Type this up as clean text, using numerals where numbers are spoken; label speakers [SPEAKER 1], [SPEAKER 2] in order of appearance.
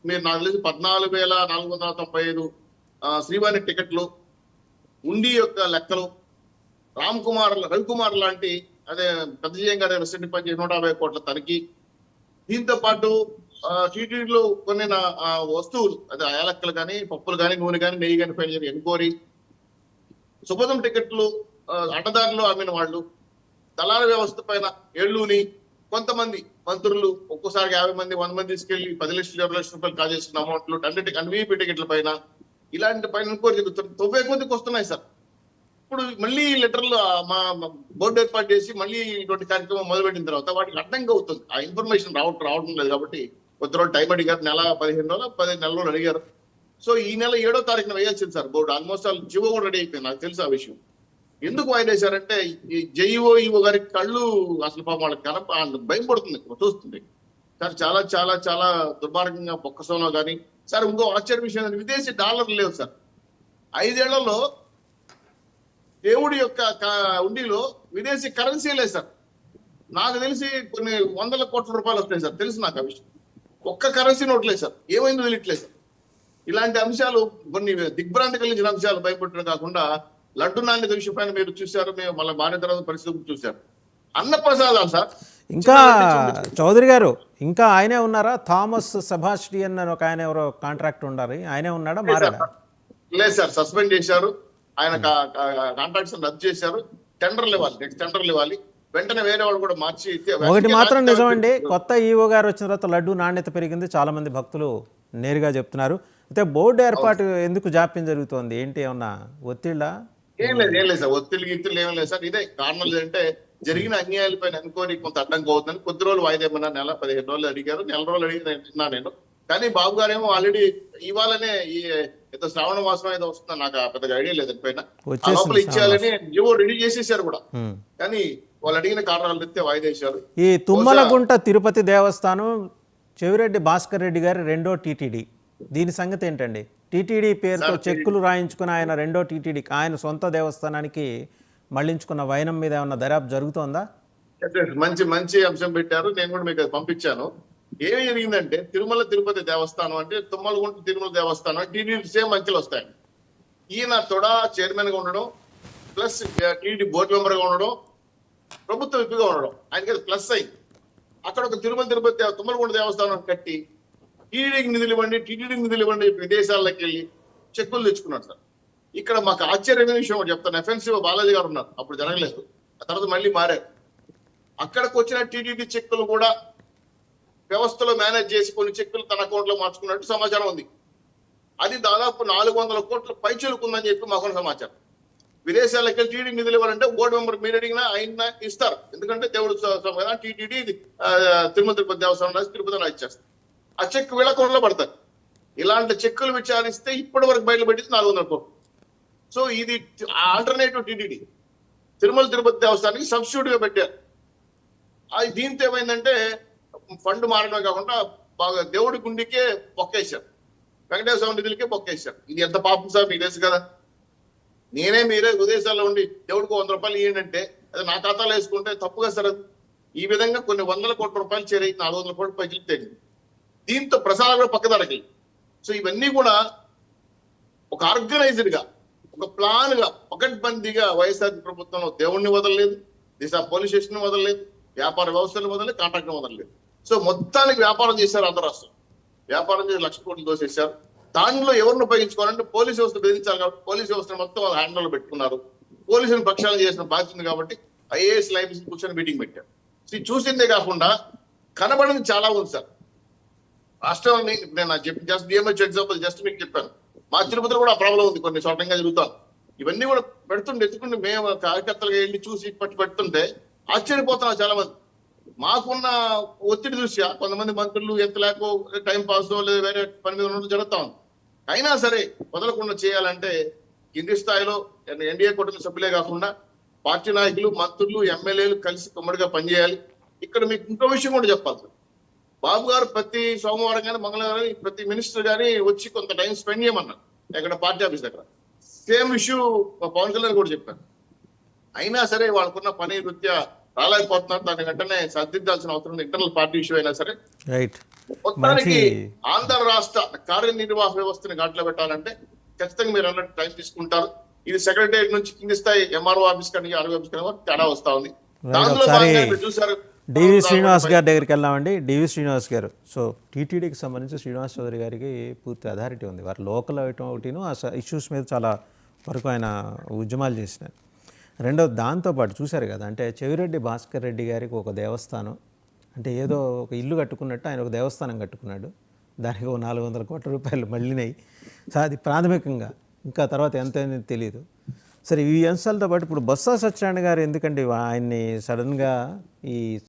[SPEAKER 1] మీరు నాకు తెలిసి 14,495 శ్రీవాణి టికెట్లు, ఉండి యొక్క లెక్కలు, రవికుమార్ లాంటి అదే పెద్దజీయం గారి రెసిడెంట్ పనిచేసి 150 కోట్ల తనిఖీ, దీంతో పాటు టీటీడీలో కొన్ని వస్తువులు అదే యాలక్కలు కానీ, పప్పులు కానీ, నూనె కానీ, నెయ్యి కానీ పైన ఎంక్వైరీ, సుభదం టికెట్లు అడ్డదారిలో అమ్మిన వాళ్ళు, దళాల వ్యవస్థ పైన ఏళ్ళూని కొంతమంది మంత్రులు ఒక్కోసారి 50 మంది 100 మంది తీసుకెళ్లి 10 లక్షలు 20 లక్షల రూపాయలు కాజేసిన అమౌంట్లు, అన్వీపీ టికెట్ల పైన ఇలాంటి పైన ఎంక్వైరీ జరుగుతుంది. 90 కొద్దికి వస్తున్నాయి సార్. ఇప్పుడు మళ్ళీ లెటర్లు మా బోర్డు ఏర్పాటు చేసి మళ్ళీ ఇటువంటి కార్యక్రమం మొదలుపెట్టిన తర్వాత వాటికి అడ్డంగా అవుతుంది. ఆ ఇన్ఫర్మేషన్ రావడం లేదు. కాబట్టి కొద్ది రోజులు టైం అడిగారు, నెల 15 రోజులు 10 నెలలు అడిగారు. సో ఈ నెల 7వ తారీఖున వేయాల్సింది సార్ బోర్డు. ఆల్మోస్ట్ వాళ్ళు జీవో కూడా రెడీ అయిపోయింది. నాకు తెలుసు ఆ విషయం. ఎందుకు వాయిదా వేశారంటే ఈ జేఈఓ ఈఓ గారి కళ్ళు అసలు పాపం వాళ్ళకి భయం పడుతుంది చూస్తుంది సార్. చాలా చాలా చాలా దుర్మార్గంగా బొక్కసంలో కానీ సార్. ఇంకో ఆశ్చర్య విషయం, విదేశీ డాలర్లు లేవు సార్. 5 ఏళ్లలో దేవుడి యొక్క ఉండిలో విదేశీ కరెన్సీ లేదు సార్. నాకు తెలిసి కొన్ని 100 కోట్ల రూపాయలు వస్తాయి సార్. తెలుసు నాకు ఆ విషయం. ఒక్క కరెన్సీ నోట్ లేదు సార్. ఏమైందో తెలియట్లేదు సార్. ఇలాంటి అంశాలు కొన్ని దిగ్భ్రాంతి కలిగించిన అంశాలు భయపెట్టడం కాకుండా లడ్డు నాణ్యత విషయం పైన మీరు చూశారు, మేము మళ్ళీ మారిన తర్వాత పరిస్థితులు చూశారు. అన్నప్రసాదాలు సార్.
[SPEAKER 2] ఇంకా చౌదరి గారు ఇంకా ఆయనే ఉన్నారా? థామస్ సెబాస్టియన్ అని ఒక ఆయన ఎవరో కాంట్రాక్ట్ ఉండాలి, ఆయనే ఉన్నాడా మారాడా?
[SPEAKER 1] లేదు సార్, సస్పెండ్ చేశారు. ఆయన కాంట్రాక్ట్స్ రద్దు చేశారు. టెండర్లు ఇవ్వాలి, నెక్స్ట్ టెండర్లు ఇవ్వాలి. వెంటనే వేరే వాళ్ళు కూడా మార్చి.
[SPEAKER 2] ఒకటి మాత్రం నిజమండి, కొత్త ఈఓ గారు వచ్చిన తర్వాత లడ్డు నాణ్యత పెరిగింది, చాలా మంది భక్తులు నేరుగా చెప్తున్నారు. అయితే బోర్డు ఏర్పాటు ఎందుకు జాప్యం జరుగుతోంది? ఏంటి, ఏమన్నా ఒత్తిళ్ళా?
[SPEAKER 1] ఏం లేదు సార్, ఒత్తిడి ఏం లేదు సార్. ఇదే కారణం. లేదంటే జరిగిన అన్యాయాలపైన ఎంక్వైరీ కొంత అడ్డంగా అవుతుందని కొద్ది రోజులు వాయిదా ఏమన్నా నెల 15 రోజులు అడిగారు. నెల రోజులు అడిగినా నేను. కానీ బాబు గారేమో ఆల్రెడీ ఇవాళనే ఈ ఏదో శ్రావణ మాసం ఏదో వస్తుందని నాకు పెద్దగా ఐడియా లేదు. పైన లోపల ఇచ్చేయాలని జీవో రెడీ చేసేసారు కూడా. కానీ వాళ్ళు అడిగిన కారణాలు తెస్తే వాయిదా వేశారు.
[SPEAKER 2] ఈ తుమ్మలగుంట తిరుపతి దేవస్థానం చెవిరెడ్డి భాస్కర్ రెడ్డి గారి 2వ టీటీడీ, దీని సంగతి ఏంటండి? టీటీడీ పేరుతో చెక్కులు రాయించుకుని ఆయన 2వ టీటీడీకి ఆయన సొంత దేవస్థానానికి మళ్లించుకున్న వైనం మీద ఏమన్నా దర్యాప్తు జరుగుతోందా?
[SPEAKER 1] మంచి అంశం పెట్టారు. నేను కూడా మీకు పంపించాను. ఏమి జరిగిందంటే తిరుపతి దేవస్థానం అంటే తుమ్మలగుంట తిరుమల దేవస్థానం టీటీడీ సేమ్ అంకెలు వస్తాయి. ఈయన తొడా చైర్మన్ గా ఉండడం, ప్లస్ టీటీడీ బోర్డు మెంబర్ గా ఉండడం, ప్రభుత్వ విప్పిగా ఉండడం, ఆయనకి ప్లస్ అయింది. అక్కడ ఒక తిరుపతి తుమ్మలగుంట దేవస్థానం కట్టి టీటీడీకి నిధులు ఇవ్వండి విదేశాల్లోకి వెళ్ళి చెక్కులు తెచ్చుకున్నాడు సార్. ఇక్కడ మాకు ఆశ్చర్యమైన విషయం చెప్తాను. ఎఫ్ఎన్సీఓ బాలాజీ గారు ఉన్నారు, అప్పుడు జరగలేదు. ఆ తర్వాత మళ్ళీ మారారు. అక్కడికి వచ్చిన టీటీడీ చెక్కులు కూడా వ్యవస్థలో మేనేజ్ చేసి కొన్ని చెక్కులు తన అకౌంట్ లో మార్చుకున్నట్టు సమాచారం ఉంది. అది దాదాపు 400 కోట్ల పైచలుకుందని చెప్పి మాకు సమాచారం. విదేశాలకు వెళ్ళి టీటీడీ నిధులు ఇవ్వాలంటే బోర్డు మెంబర్ మీరు అడిగినా ఆయన ఇస్తారు. ఎందుకంటే దేవుడు టీటీడీ తిరుపతి దేవస్థానం తిరుపతి ఇచ్చేస్తారు. ఆ చెక్ వీళ్ళ అకౌంట్లో పడతారు. ఇలాంటి చెక్కులు విచారిస్తే ఇప్పటి వరకు బయటపెట్టింది 400 కోట్లు. సో ఇది ఆల్టర్నేటివ్ టీటీడీ తిరుపతి దేవస్థానానికి సబ్స్టిట్యూట్ గా పెట్టారు. అది దీంతో ఏమైందంటే ఫండ్ మారడమే కాకుండా బాగా దేవుడి గుండికే బొక్కేశారు, వెంకటేశ్వర స్వామి నిధులకే బొక్కేశారు. ఇది ఎంత పాపం సార్, మీకు తెలుసు కదా. మీరే విదేశాల్లో ఉండి దేవుడికి 100 రూపాయలు ఇవ్వండి అంటే అది నా ఖాతాలో వేసుకుంటే తప్పుగా సార్. ఈ విధంగా కొన్ని 100 కోట్ల రూపాయలు చేరి 400 కోట్ల పైకి తేలింది. దీంతో ప్రసారాలు కూడా పక్కదడకి. సో ఇవన్నీ కూడా ఒక ఆర్గనైజ్డ్ గా, ఒక ప్లాన్ గా, పకడ్బందీగా వైఎస్ఆర్ ప్రభుత్వంలో దేవుడిని వదలలేదు, దిశ పోలీస్ స్టేషన్ వదలలేదు, వ్యాపార వ్యవస్థలు వదలలేదు, కాంట్రాక్ట్ వదలలేదు. సో మొత్తానికి వ్యాపారం చేశారు. ఆంధ్ర రాష్ట్రం వ్యాపారం చేసి 1,00,000 కోట్లు దోసేశారు. దానిలో ఎవరిని ఉపయోగించుకోవాలంటే పోలీస్ వ్యవస్థ బెదిరించాలి కాబట్టి పోలీస్ వ్యవస్థను మొత్తం వాళ్ళ హ్యాండ్లో పెట్టుకున్నారు. పోలీసులను ప్రక్షాళన చేసిన బాధ్యత కాబట్టి ఐఏఎస్ లైబ్స్ కూర్చొని మీటింగ్ పెట్టారు. చూసిందే కాకుండా కనబడింది చాలా ఉంది సార్. రాష్ట్రాన్ని నేను జస్ట్ డిఎంహెచ్ ఎగ్జాంపుల్ జస్ట్ మీకు చెప్పాను. మా తిరుపతిలో కూడా ఆ ప్రాబ్లం ఉంది, కొన్ని చోటంగా జరుగుతాం. ఇవన్నీ కూడా ఎత్తుకుంటే మేము కార్యకర్తలుగా వెళ్ళి చూసి పెడుతుంటే ఆశ్చర్యపోతున్నారు చాలా మంది. మాకున్న ఒత్తిడి దృష్ట్యా కొంతమంది మంత్రులు ఎంత లేకో టైం పాస్ లేదా వేరే పని మీద ఉన్నట్టు జరుగుతా ఉంది. అయినా సరే వదలకుండా చేయాలంటే కింది స్థాయిలో ఎన్డీఏ కూటమి సభ్యులే కాకుండా పార్టీ నాయకులు, మంత్రులు, ఎమ్మెల్యేలు కలిసి కుమ్మడిగా పనిచేయాలి. ఇక్కడ మీకు ఇంకో విషయం కూడా చెప్పాలి. బాబు గారు ప్రతి సోమవారం కానీ మంగళవారం ప్రతి మినిస్టర్ గానీ వచ్చి కొంత టైం స్పెండ్ చేయమన్నారు ఎక్కడ పార్టీ ఆఫీస్ దగ్గర. సేమ్ ఇష్యూ పవన్ కళ్యాణ్ కూడా చెప్పారు. అయినా సరే వాళ్ళకున్న పని వృత్యా రాలేకపోతున్నారు. దాని వెంటనే సర్దిద్దాల్సిన అవసరం ఉంది. ఇంటర్నల్ పార్టీ ఇష్యూ అయినా సరే.
[SPEAKER 2] రైట్.
[SPEAKER 1] మొత్తానికి ఆంధ్ర రాష్ట్ర కార్యనిర్వాహక వ్యవస్థని ఘాట్లో పెట్టాలంటే ఖచ్చితంగా మీరు అన్నట్టు టైం తీసుకుంటారు. ఇది సెక్రటరియట్ నుంచి కింది స్థాయి ఎంఆర్ఓ ఆఫీస్ కానీ ఆర్ఓ ఆఫీస్ కానీ తేడా వస్తా ఉంది. దాంట్లో
[SPEAKER 2] ఒకసారి
[SPEAKER 1] భాగంగా మీరు చూసారు
[SPEAKER 2] డివి శ్రీనివాస్ గారి దగ్గరికి వెళ్దామండి. డివి శ్రీనివాస్ గారు, సో టీటీడీకి సంబంధించి శ్రీనివాస్ చౌదరి గారికి పూర్తి అథారిటీ ఉంది. వారు లోకల్ ఒకటిను ఆ ఇష్యూస్ మీద చాలా వరకు ఆయన ఉద్యమాలు చేసినారు. రెండోది దాంతోపాటు చూశారు కదా, అంటే చెవిరెడ్డి భాస్కర్ రెడ్డి గారికి ఒక దేవస్థానం, అంటే ఏదో ఒక ఇల్లు కట్టుకున్నట్టు ఆయన ఒక దేవస్థానం కట్టుకున్నాడు. దానికి ఒక 400 కోట్ల రూపాయలు మళ్ళీనాయి. సో అది ప్రాథమికంగా, ఇంకా తర్వాత ఎంత అనేది తెలియదు. సరే, ఈ అంశాలతో పాటు ఇప్పుడు బొత్స సత్యనారాయణ గారు ఎందుకండి ఆయన్ని సడన్గా ఈ